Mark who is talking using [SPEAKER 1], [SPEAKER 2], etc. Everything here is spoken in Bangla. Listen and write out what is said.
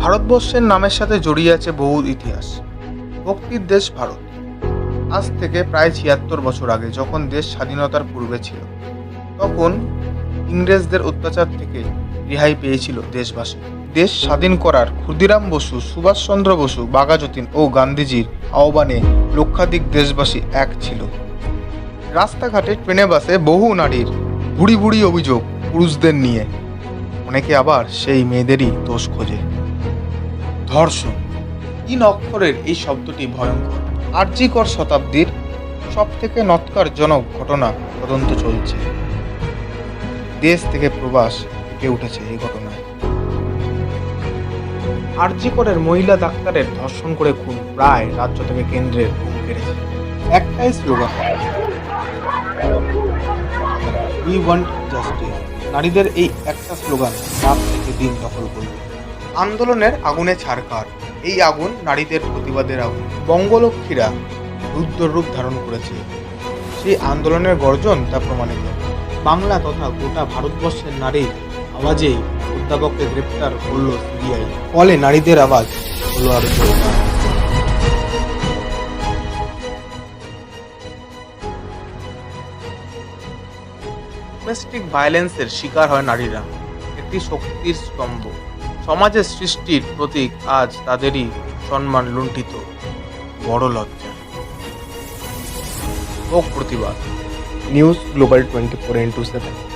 [SPEAKER 1] ভারতবর্ষের নামের সাথে জড়িয়ে আছে বহু ইতিহাস। ভক্তির দেশ ভারত। আজ থেকে প্রায় ৭৬ বছর আগে যখন দেশ স্বাধীনতার পূর্বে ছিল, তখন ইংরেজদের অত্যাচার থেকে রেহাই পেয়েছিল দেশবাসী। দেশ স্বাধীন করার ক্ষুদিরাম বসু, সুভাষচন্দ্র বসু, বাঘাযতীন ও গান্ধীজির আহ্বানে লক্ষাধিক দেশবাসী এক ছিল। রাস্তাঘাটে, ট্রেনে, বাসে বহু নারীর বুড়ি বুড়ি অভিযোগ পুরুষদের নিয়ে। অনেকে আবার সেই মেয়েদেরই দোষ খোঁজে। ধর্ষণ, ৩ অক্ষরের এই শব্দটি ভয়ঙ্কর। আরজিকর শতাব্দীর সবথেকে নৎকারজনক ঘটনা তদন্ত চলছে। দেশ থেকে প্রবাস ফুটে উঠেছে এই ঘটনায়। আরজিকরের মহিলা ডাক্তারের ধর্ষণ করে খুন, প্রায় রাজ্য থেকে কেন্দ্রের ঘুম কেড়েছে। একটাই স্লোগান, উই ওয়ান্ট জাস্টিস। নারীদের এই একটা স্লোগান রাত থেকে দিন দখল করবে। আন্দোলনের আগুনে ছারখার। এই আগুন নারীদের প্রতিবাদের আগুন। বঙ্গলক্ষ্মীরা রুদ্র রূপ ধারণ করেছে। সেই আন্দোলনের গর্জন তা প্রমাণিত। বাংলা তথা গোটা ভারতবর্ষের নারীর আওয়াজেই অধ্যাপককে গ্রেপ্তার করল সিবিআই। ফলে নারীদের আওয়াজ হলো আরো জোরদার। ডোমেস্টিক ভায়োলেন্সের শিকার হয় নারীরা। একটি শক্তির স্তম্ভ, সমাজের সৃষ্টির প্রতীক, আজ তাদেরই সম্মান লুণ্ঠিত। বড় লজ্জা। হোক প্রতিবাদ। News global 24x7।